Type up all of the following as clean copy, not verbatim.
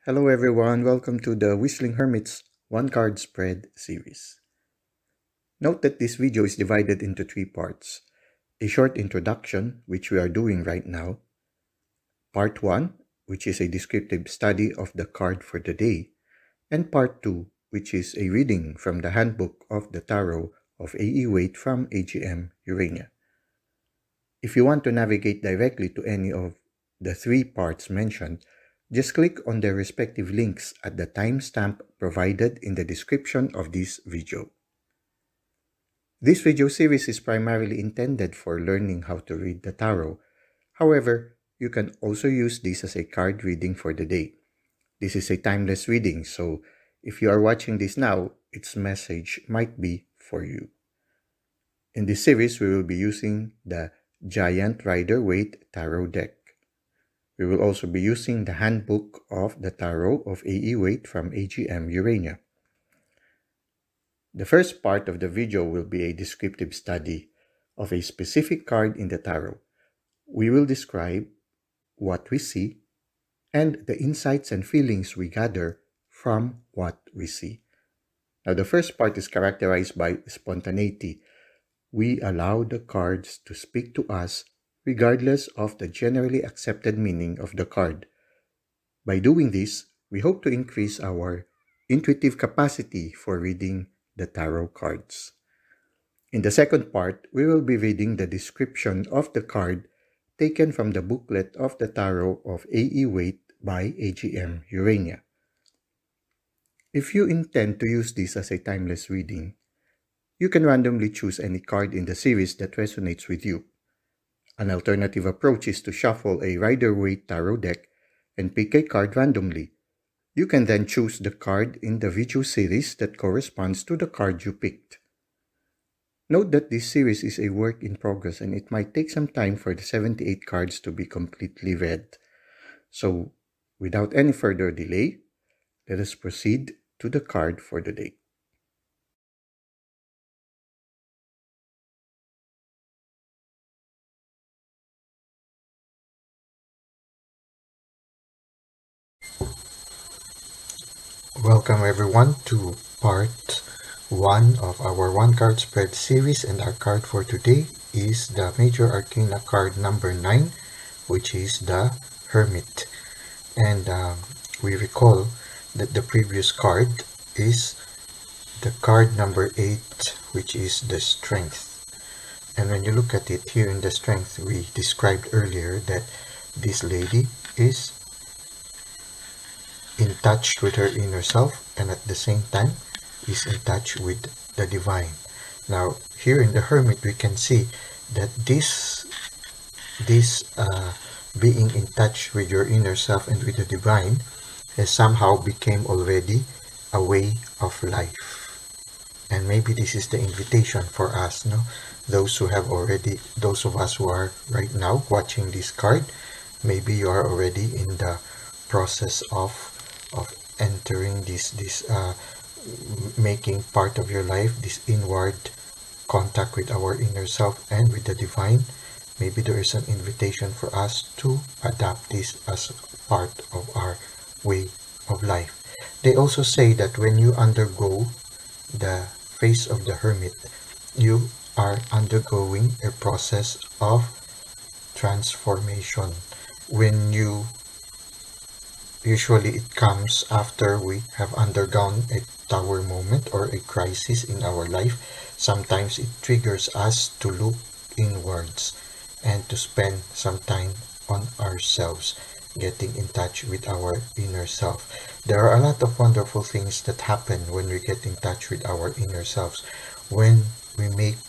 Hello everyone, welcome to the Whistling Hermit's One Card Spread series. Note that this video is divided into three parts. A short introduction, which we are doing right now. Part 1, which is a descriptive study of the card for the day. And Part 2, which is a reading from the Handbook of the Tarot of A.E. Waite from AGM Urania. If you want to navigate directly to any of the three parts mentioned, just click on their respective links at the timestamp provided in the description of this video. This video series is primarily intended for learning how to read the tarot. However, you can also use this as a card reading for the day. This is a timeless reading, so if you are watching this now, its message might be for you. In this series, we will be using the Giant Rider Waite Tarot deck. We will also be using the Handbook of the Tarot of A.E. Waite from AGM Urania. The first part of the video will be a descriptive study of a specific card in the tarot. We will describe what we see and the insights and feelings we gather from what we see. Now, the first part is characterized by spontaneity. We allow the cards to speak to us regardless of the generally accepted meaning of the card. By doing this, we hope to increase our intuitive capacity for reading the tarot cards. In the second part, we will be reading the description of the card taken from the booklet of the Tarot of A.E. Waite by AGM Urania. If you intend to use this as a timeless reading, you can randomly choose any card in the series that resonates with you. An alternative approach is to shuffle a Rider Waite Tarot deck and pick a card randomly. You can then choose the card in the video series that corresponds to the card you picked. Note that this series is a work in progress and it might take some time for the 78 cards to be completely read. So, without any further delay, let us proceed to the card for the day. Welcome everyone to part 1 of our one card spread series, and our card for today is the Major Arcana card number 9, which is the Hermit. And we recall that the previous card is the card number 8, which is the Strength. And when you look at it here in the Strength, we described earlier that this lady is in touch with her inner self and at the same time is in touch with the divine. Now here in the Hermit, we can see that this being in touch with your inner self and with the divine has somehow became already a way of life. And maybe this is the invitation for us, no? Those of us who are right now watching this card, maybe you are already in the process of entering this making part of your life this inward contact with our inner self and with the divine. Maybe there is an invitation for us to adopt this as part of our way of life. They also say that when you undergo the phase of the Hermit, you are undergoing a process of transformation. Usually it comes after we have undergone a tower moment or a crisis in our life. Sometimes it triggers us to look inwards and to spend some time on ourselves, getting in touch with our inner self. There are a lot of wonderful things that happen when we get in touch with our inner selves. When we make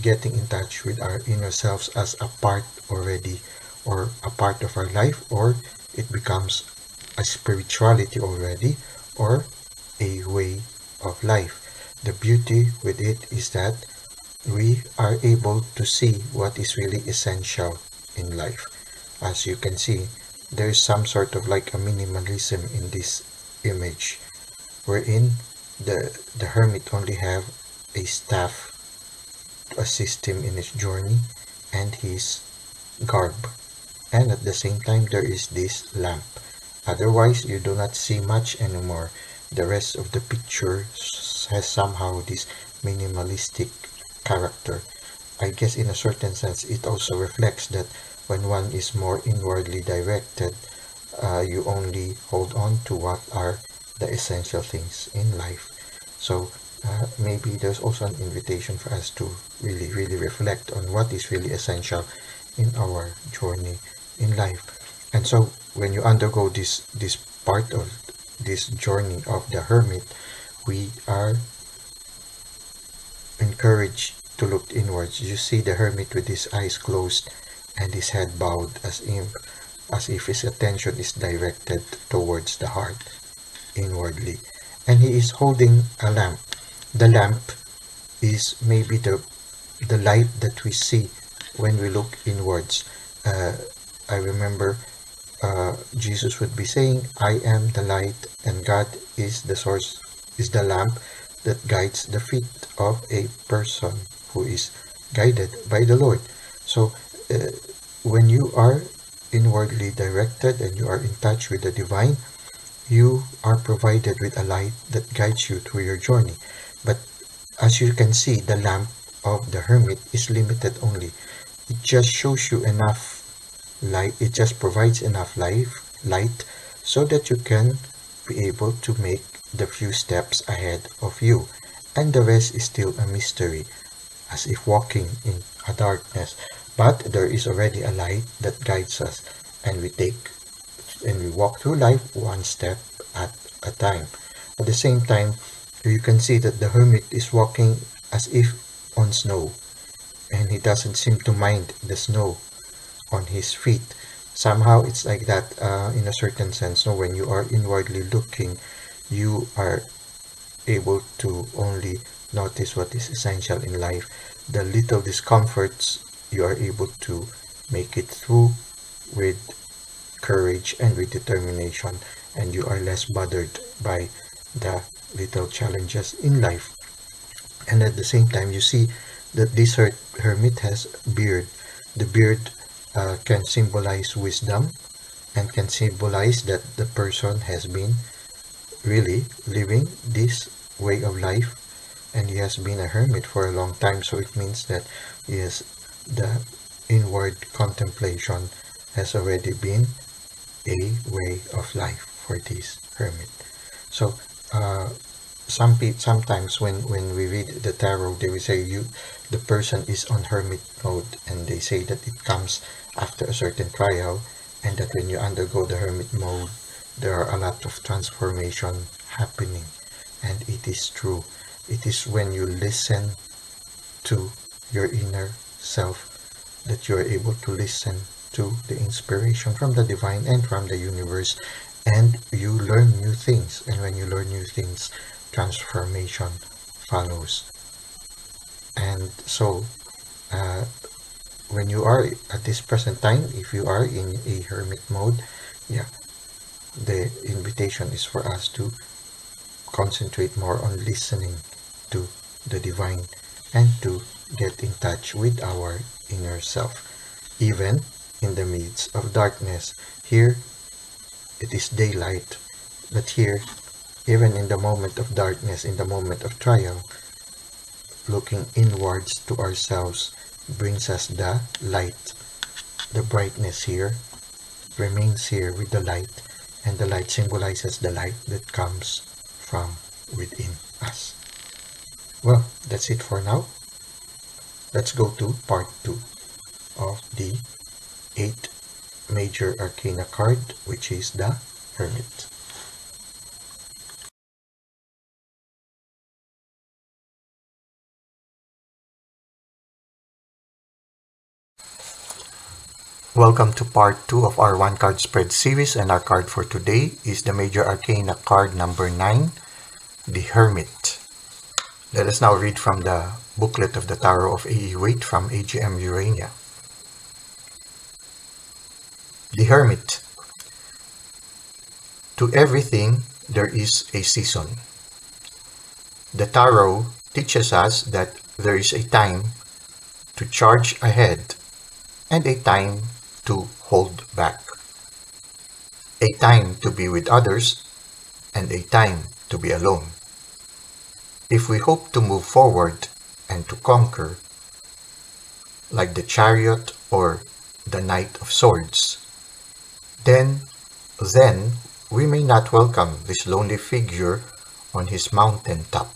getting in touch with our inner selves as a part already, or a part of our life, or it becomes a spirituality already, or a way of life. The beauty with it is that we are able to see what is really essential in life. As you can see, there is some sort of like a minimalism in this image, wherein the Hermit only have a staff to assist him in his journey and his garb, and at the same time there is this lamp. Otherwise, you do not see much anymore. The rest of the picture has somehow this minimalistic character. I guess in a certain sense, it also reflects that when one is more inwardly directed, you only hold on to what are the essential things in life. So maybe there's also an invitation for us to really, really reflect on what is really essential in our journey in life. And so when you undergo this part of this journey of the hermit, we are encouraged to look inwards. You see the hermit with his eyes closed and his head bowed as if his attention is directed towards the heart inwardly. And he is holding a lamp. The lamp is maybe the light that we see when we look inwards. I remember Jesus would be saying, I am the light, and God is the source, is the lamp that guides the feet of a person who is guided by the Lord. So when you are inwardly directed and you are in touch with the divine, you are provided with a light that guides you through your journey. But as you can see, the lamp of the hermit is limited only. It just shows you enough light, it just provides enough light so that you can be able to make the few steps ahead of you. And the rest is still a mystery, as if walking in a darkness. But there is already a light that guides us, and we walk through life one step at a time. At the same time, you can see that the hermit is walking as if on snow, and he doesn't seem to mind the snow on his feet. Somehow it's like that in a certain sense. So when you are inwardly looking, you are able to only notice what is essential in life. The little discomforts, you are able to make it through with courage and with determination, and you are less bothered by the little challenges in life. And at the same time, you see that this hermit has beard. The beard can symbolize wisdom and can symbolize that the person has been really living this way of life, and he has been a hermit for a long time. So it means that yes, the inward contemplation has already been a way of life for this hermit. So sometimes when we read the tarot, they will say the person is on hermit mode, and they say that it comes after a certain trial, and that when you undergo the hermit mode, there are a lot of transformation happening. And it is true. It is when you listen to your inner self that you are able to listen to the inspiration from the divine and from the universe, and you learn new things. And when you learn new things, transformation follows. And so when you are at this present time, if you are in a hermit mode, yeah, the invitation is for us to concentrate more on listening to the divine and to get in touch with our inner self, even in the midst of darkness. Here it is daylight, but here, even in the moment of darkness, in the moment of trial, looking inwards to ourselves brings us the light. The brightness here remains here with the light, and the light symbolizes the light that comes from within us. Well, that's it for now. Let's go to part 2 of the 8 Major Arcana card, which is the Hermit. Welcome to part 2 of our 1-card spread series, and our card for today is the Major Arcana card number 9, the Hermit. Let us now read from the booklet of the Tarot of Rider Waite from AGM Urania. The Hermit. To everything there is a season. The Tarot teaches us that there is a time to charge ahead and a time to hold back. a time to be with others, and a time to be alone. If we hope to move forward and to conquer, like the Chariot or the Knight of Swords, then we may not welcome this lonely figure on his mountain top.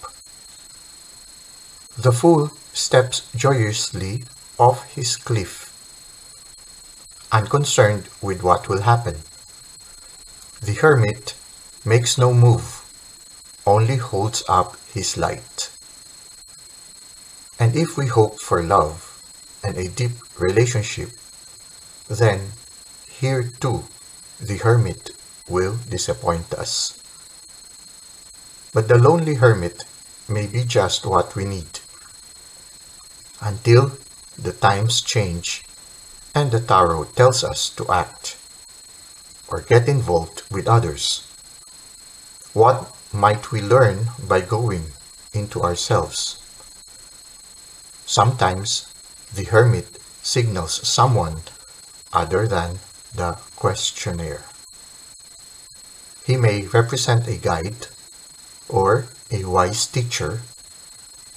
The Fool steps joyously off his cliff, unconcerned with what will happen. The Hermit makes no move, only holds up his light. And if we hope for love and a deep relationship, then here too the Hermit will disappoint us. But the lonely Hermit may be just what we need, until the times change and the tarot tells us to act or get involved with others. What might we learn by going into ourselves? Sometimes the Hermit signals someone other than the questionnaire. He may represent a guide or a wise teacher,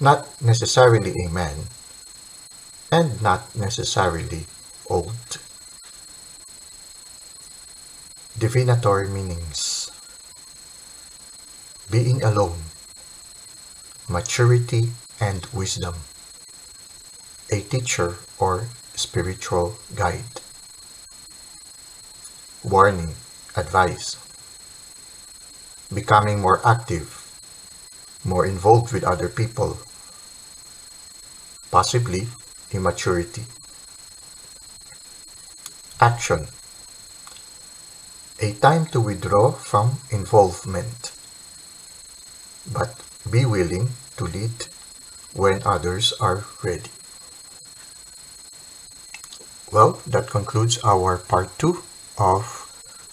not necessarily a man, and not necessarily old. Divinatory meanings: being alone, maturity and wisdom, a teacher or spiritual guide. Warning, advice: becoming more active, more involved with other people, possibly immaturity. Action: a time to withdraw from involvement, but be willing to lead when others are ready. Well, that concludes our part 2 of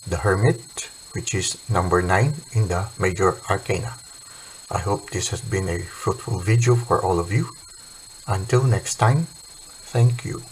the Hermit, which is number 9 in the Major Arcana. I hope this has been a fruitful video for all of you. Until next time, thank you.